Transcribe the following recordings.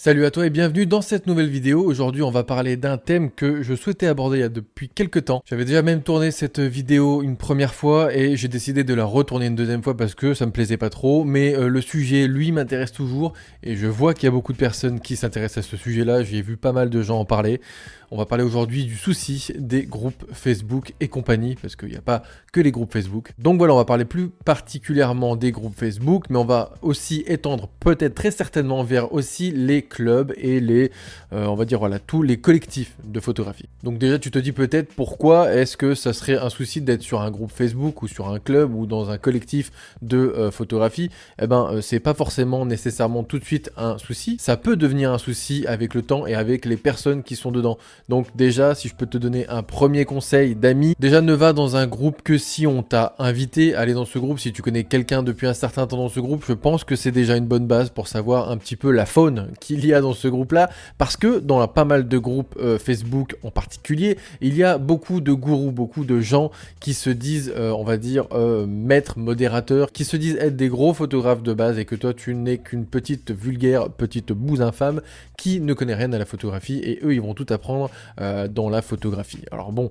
Salut à toi et bienvenue dans cette nouvelle vidéo. Aujourd'hui, on va parler d'un thème que je souhaitais aborder il y a depuis quelques temps. J'avais déjà même tourné cette vidéo une première fois et j'ai décidé de la retourner une deuxième fois parce que ça me plaisait pas trop. Mais le sujet, lui, m'intéresse toujours et je vois qu'il y a beaucoup de personnes qui s'intéressent à ce sujet-là. J'ai vu pas mal de gens en parler. On va parler aujourd'hui du souci des groupes Facebook et compagnie, parce qu'il n'y a pas que les groupes Facebook. Donc voilà, on va parler plus particulièrement des groupes Facebook, mais on va aussi étendre peut-être très certainement vers aussi les clubs et les, on va dire voilà, tous les collectifs de photographie. Donc déjà, tu te dis peut-être pourquoi est-ce que ça serait un souci d'être sur un groupe Facebook ou sur un club ou dans un collectif de photographie. Eh ben, c'est pas forcément nécessairement tout de suite un souci. Ça peut devenir un souci avec le temps et avec les personnes qui sont dedans. Donc déjà, si je peux te donner un premier conseil d'amis, déjà ne va dans un groupe que si on t'a invité à aller dans ce groupe. Si tu connais quelqu'un depuis un certain temps dans ce groupe, je pense que c'est déjà une bonne base pour savoir un petit peu la faune qu'il y a dans ce groupe-là. Parce que dans pas mal de groupes Facebook en particulier, il y a beaucoup de gourous, beaucoup de gens qui se disent, on va dire, maîtres, modérateurs, qui se disent être des gros photographes de base et que toi tu n'es qu'une petite vulgaire, petite bouse infâme qui ne connaît rien à la photographie et eux ils vont tout apprendre dans la photographie. Alors bon,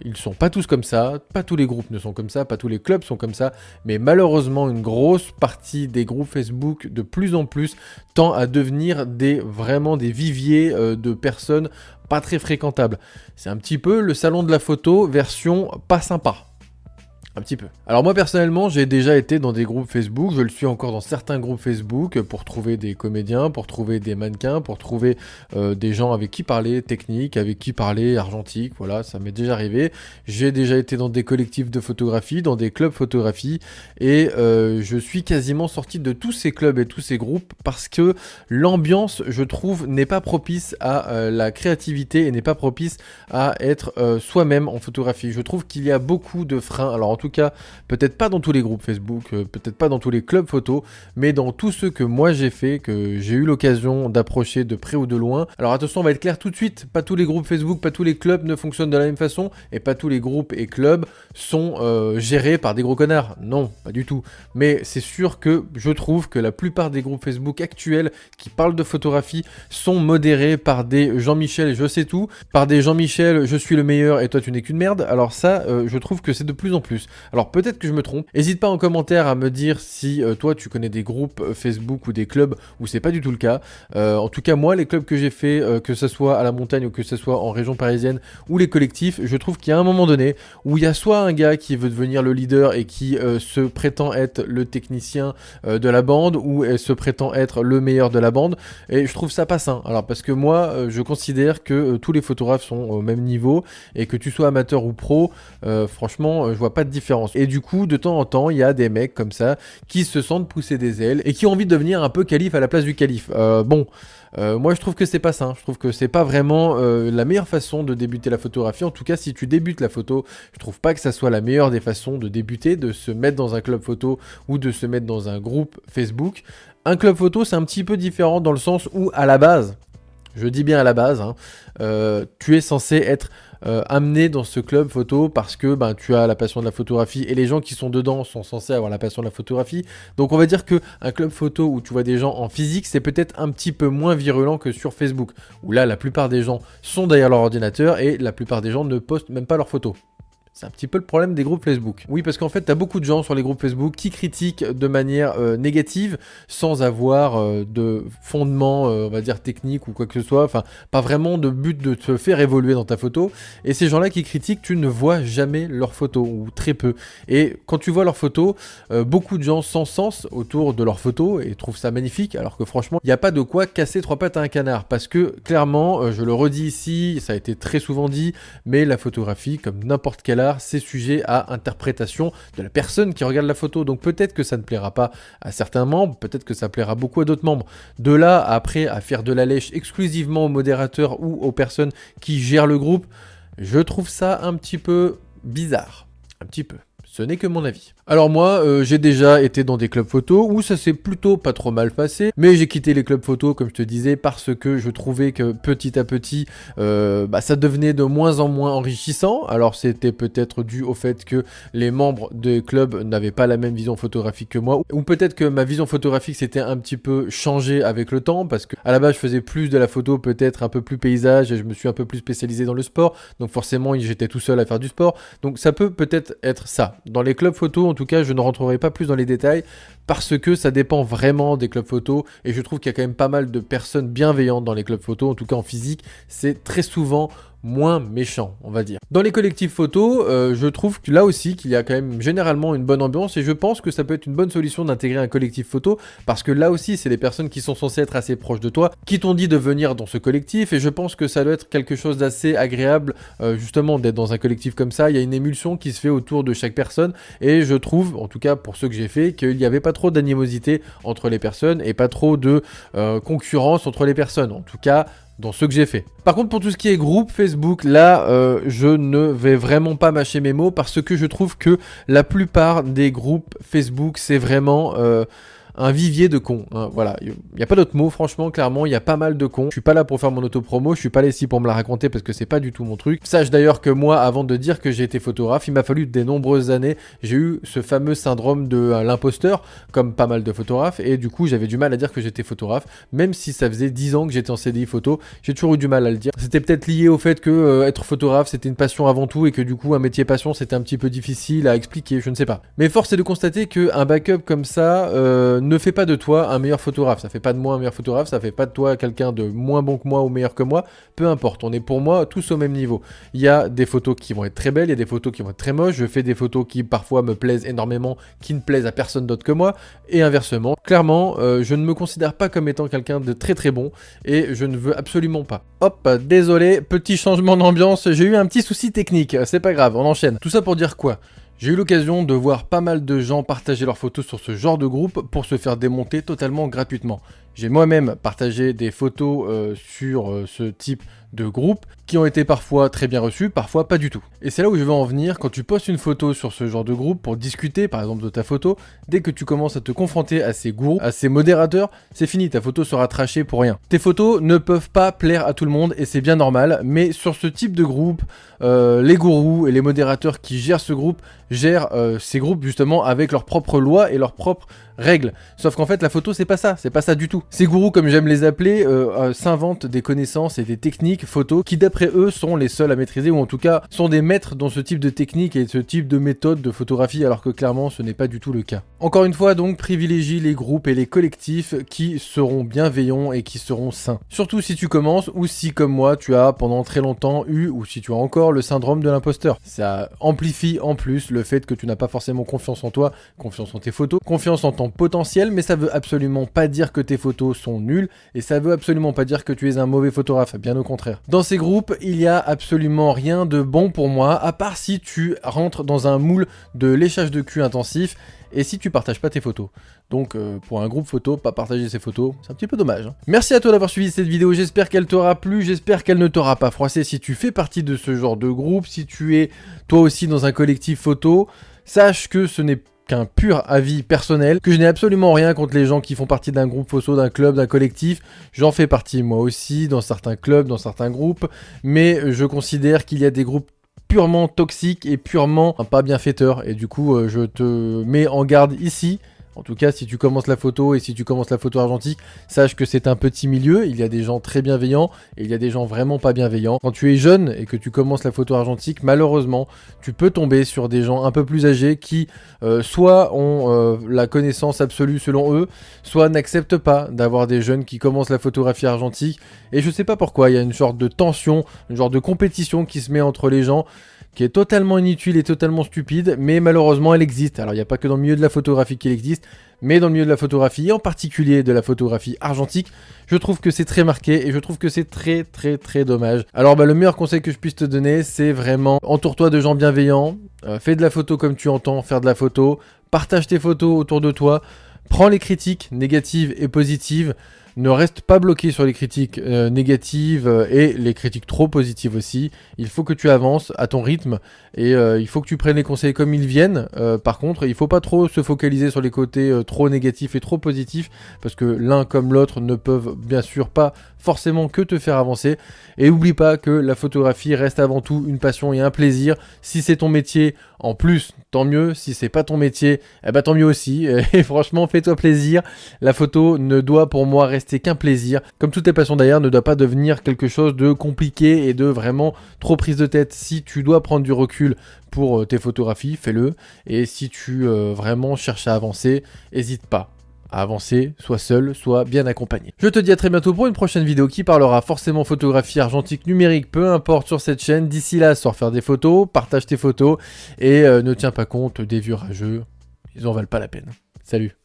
ils sont pas tous comme ça, pas tous les groupes ne sont comme ça, pas tous les clubs sont comme ça, mais malheureusement une grosse partie des groupes Facebook de plus en plus tend à devenir vraiment des viviers de personnes pas très fréquentables. C'est un petit peu le salon de la photo version pas sympa. Un petit peu. Alors moi personnellement, j'ai déjà été dans des groupes Facebook, je le suis encore dans certains groupes Facebook pour trouver des comédiens, pour trouver des mannequins, pour trouver des gens avec qui parler technique, avec qui parler argentique, voilà, ça m'est déjà arrivé. J'ai déjà été dans des collectifs de photographie, dans des clubs photographie et je suis quasiment sorti de tous ces clubs et tous ces groupes parce que l'ambiance, je trouve, n'est pas propice à la créativité et n'est pas propice à être soi-même en photographie. Je trouve qu'il y a beaucoup de freins, alors en tout cas, peut-être pas dans tous les groupes Facebook, peut-être pas dans tous les clubs photo, mais dans tous ceux que moi j'ai fait, que j'ai eu l'occasion d'approcher de près ou de loin. Alors attention, on va être clair tout de suite, pas tous les groupes Facebook, pas tous les clubs ne fonctionnent de la même façon, et pas tous les groupes et clubs sont gérés par des gros connards. Non, pas du tout. Mais c'est sûr que je trouve que la plupart des groupes Facebook actuels qui parlent de photographie sont modérés par des Jean-Michel je sais tout, par des Jean-Michel je suis le meilleur et toi tu n'es qu'une merde. Alors ça, je trouve que c'est de plus en plus. Alors peut-être que je me trompe, n'hésite pas en commentaire à me dire si toi tu connais des groupes Facebook ou des clubs où c'est pas du tout le cas. En tout cas moi les clubs que j'ai fait, que ce soit à la montagne ou que ce soit en région parisienne ou les collectifs, je trouve qu'il y a un moment donné où il y a soit un gars qui veut devenir le leader et qui se prétend être le technicien de la bande ou se prétend être le meilleur de la bande et je trouve ça pas sain. Alors parce que moi je considère que tous les photographes sont au même niveau et que tu sois amateur ou pro, franchement je vois pas de différence. Et du coup, de temps en temps, il y a des mecs comme ça qui se sentent pousser des ailes et qui ont envie de devenir un peu calife à la place du calife. Moi je trouve que c'est pas sain, je trouve que c'est pas vraiment la meilleure façon de débuter la photographie. En tout cas, si tu débutes la photo, je trouve pas que ça soit la meilleure des façons de débuter, de se mettre dans un club photo ou de se mettre dans un groupe Facebook. Un club photo, c'est un petit peu différent dans le sens où, à la base, je dis bien à la base, hein, tu es censé être amené dans ce club photo parce que ben, tu as la passion de la photographie et les gens qui sont dedans sont censés avoir la passion de la photographie. Donc on va dire qu'un club photo où tu vois des gens en physique, c'est peut-être un petit peu moins virulent que sur Facebook, où là la plupart des gens sont derrière leur ordinateur et la plupart des gens ne postent même pas leurs photos. C'est un petit peu le problème des groupes Facebook. Oui, parce qu'en fait, t'as beaucoup de gens sur les groupes Facebook qui critiquent de manière négative, sans avoir de fondement, on va dire, technique ou quoi que ce soit. Enfin, pas vraiment de but de te faire évoluer dans ta photo. Et ces gens-là qui critiquent, tu ne vois jamais leurs photos, ou très peu. Et quand tu vois leurs photos, beaucoup de gens s'encensent autour de leurs photos et trouvent ça magnifique, alors que franchement, il n'y a pas de quoi casser trois pattes à un canard. Parce que, clairement, je le redis ici, ça a été très souvent dit, mais la photographie, comme n'importe quel art, c'est sujet à interprétation de la personne qui regarde la photo. Donc peut-être que ça ne plaira pas à certains membres, peut-être que ça plaira beaucoup à d'autres membres. De là, après, à faire de la lèche exclusivement aux modérateurs ou aux personnes qui gèrent le groupe, je trouve ça un petit peu bizarre. Un petit peu. Ce n'est que mon avis. Alors moi, j'ai déjà été dans des clubs photo où ça s'est plutôt pas trop mal passé, mais j'ai quitté les clubs photo, comme je te disais, parce que je trouvais que petit à petit, ça devenait de moins en moins enrichissant. Alors c'était peut-être dû au fait que les membres des clubs n'avaient pas la même vision photographique que moi, ou peut-être que ma vision photographique s'était un petit peu changée avec le temps, parce que à la base je faisais plus de la photo, peut-être un peu plus paysage, et je me suis un peu plus spécialisé dans le sport, donc forcément j'étais tout seul à faire du sport, donc ça peut peut-être être ça. Dans les clubs photo, en tout cas, je ne rentrerai pas plus dans les détails parce que ça dépend vraiment des clubs photo et je trouve qu'il y a quand même pas mal de personnes bienveillantes dans les clubs photo, en tout cas en physique, c'est très souvent moins méchant, on va dire. Dans les collectifs photos, je trouve que là aussi qu'il y a quand même généralement une bonne ambiance et je pense que ça peut être une bonne solution d'intégrer un collectif photo parce que là aussi c'est les personnes qui sont censées être assez proches de toi qui t'ont dit de venir dans ce collectif et je pense que ça doit être quelque chose d'assez agréable justement d'être dans un collectif comme ça. Il y a une émulsion qui se fait autour de chaque personne et je trouve, en tout cas pour ceux que j'ai fait, qu'il n'y avait pas trop d'animosité entre les personnes et pas trop de concurrence entre les personnes. En tout cas, dans ce que j'ai fait. Par contre, pour tout ce qui est groupe Facebook, là, je ne vais vraiment pas mâcher mes mots parce que je trouve que la plupart des groupes Facebook, c'est vraiment un vivier de cons. Hein, voilà, il n'y a pas d'autre mot, franchement, clairement, il y a pas mal de cons. Je suis pas là pour faire mon auto-promo, je suis pas là ici pour me la raconter parce que c'est pas du tout mon truc. Sache d'ailleurs que moi, avant de dire que j'ai été photographe, il m'a fallu des nombreuses années. J'ai eu ce fameux syndrome de l'imposteur, comme pas mal de photographes, et du coup, j'avais du mal à dire que j'étais photographe, même si ça faisait 10 ans que j'étais en CDI photo, j'ai toujours eu du mal à le dire. C'était peut-être lié au fait que être photographe, c'était une passion avant tout, et que du coup, un métier passion, c'était un petit peu difficile à expliquer, je ne sais pas. Mais force est de constater qu'un backup comme ça, ne fait pas de toi un meilleur photographe, ça fait pas de moi un meilleur photographe, ça fait pas de toi quelqu'un de moins bon que moi ou meilleur que moi, peu importe, on est pour moi tous au même niveau. Il y a des photos qui vont être très belles, il y a des photos qui vont être très moches, je fais des photos qui parfois me plaisent énormément, qui ne plaisent à personne d'autre que moi, et inversement. Clairement, je ne me considère pas comme étant quelqu'un de très très bon, et je ne veux absolument pas. Hop, désolé, petit changement d'ambiance, j'ai eu un petit souci technique, c'est pas grave, on enchaîne. Tout ça pour dire quoi ? J'ai eu l'occasion de voir pas mal de gens partager leurs photos sur ce genre de groupe pour se faire démonter totalement gratuitement. J'ai moi-même partagé des photos sur ce type de groupe qui ont été parfois très bien reçues, parfois pas du tout. Et c'est là où je veux en venir, quand tu postes une photo sur ce genre de groupe pour discuter par exemple de ta photo, dès que tu commences à te confronter à ces gourous, à ces modérateurs, c'est fini, ta photo sera trashée pour rien. Tes photos ne peuvent pas plaire à tout le monde et c'est bien normal, mais sur ce type de groupe, les gourous et les modérateurs qui gèrent ce groupe gèrent ces groupes justement avec leurs propres lois et leurs propres règles. Sauf qu'en fait la photo c'est pas ça du tout. Ces gourous, comme j'aime les appeler, s'inventent des connaissances et des techniques photo qui d'après eux sont les seuls à maîtriser ou en tout cas sont des maîtres dans ce type de technique et ce type de méthode de photographie alors que clairement ce n'est pas du tout le cas. Encore une fois donc privilégie les groupes et les collectifs qui seront bienveillants et qui seront sains. Surtout si tu commences ou si comme moi tu as pendant très longtemps eu ou si tu as encore le syndrome de l'imposteur. Ça amplifie en plus le fait que tu n'as pas forcément confiance en toi, confiance en tes photos, confiance en ton potentiel, mais ça veut absolument pas dire que tes photos sont nulles et ça veut absolument pas dire que tu es un mauvais photographe, bien au contraire. Dans ces groupes, il y a absolument rien de bon pour moi à part si tu rentres dans un moule de léchage de cul intensif et si tu partages pas tes photos. Donc pour un groupe photo, pas partager ses photos, c'est un petit peu dommage. Hein. Merci à toi d'avoir suivi cette vidéo, j'espère qu'elle t'aura plu, j'espère qu'elle ne t'aura pas froissé si tu fais partie de ce genre de groupe, si tu es toi aussi dans un collectif photo, sache que ce n'est qu'un pur avis personnel, que je n'ai absolument rien contre les gens qui font partie d'un groupe photo, d'un club, d'un collectif, j'en fais partie moi aussi, dans certains clubs, dans certains groupes, mais je considère qu'il y a des groupes purement toxiques et purement pas bienfaiteurs, et du coup je te mets en garde ici. En tout cas, si tu commences la photo et si tu commences la photo argentique, sache que c'est un petit milieu, il y a des gens très bienveillants et il y a des gens vraiment pas bienveillants. Quand tu es jeune et que tu commences la photo argentique, malheureusement, tu peux tomber sur des gens un peu plus âgés qui soit ont la connaissance absolue selon eux, soit n'acceptent pas d'avoir des jeunes qui commencent la photographie argentique. Et je sais pas pourquoi, il y a une sorte de tension, une sorte de compétition qui se met entre les gens, qui est totalement inutile et totalement stupide, mais malheureusement elle existe. Alors il n'y a pas que dans le milieu de la photographie qu'elle existe, mais dans le milieu de la photographie, et en particulier de la photographie argentique, je trouve que c'est très marqué et je trouve que c'est très très très dommage. Alors le meilleur conseil que je puisse te donner, c'est vraiment entoure-toi de gens bienveillants, fais de la photo comme tu entends faire de la photo, partage tes photos autour de toi, prends les critiques négatives et positives, Ne reste pas bloqué sur les critiques négatives et les critiques trop positives aussi. Il faut que tu avances à ton rythme et il faut que tu prennes les conseils comme ils viennent. Par contre, il ne faut pas trop se focaliser sur les côtés trop négatifs et trop positifs parce que l'un comme l'autre ne peuvent bien sûr pas forcément que te faire avancer. Et n'oublie pas que la photographie reste avant tout une passion et un plaisir. Si c'est ton métier, en plus, tant mieux. Si c'est pas ton métier, eh ben tant mieux aussi. Et franchement, fais-toi plaisir. La photo ne doit pour moi rester qu'un plaisir. Comme toutes les passions d'ailleurs, ne doit pas devenir quelque chose de compliqué et de vraiment trop prise de tête. Si tu dois prendre du recul pour tes photographies, fais-le. Et si tu vraiment cherches à avancer, n'hésite pas à avancer, soit seul, soit bien accompagné. Je te dis à très bientôt pour une prochaine vidéo qui parlera forcément photographie argentique, numérique, peu importe sur cette chaîne. D'ici là, sors faire des photos, partage tes photos et ne tiens pas compte des vieux rageux, ils en valent pas la peine. Salut!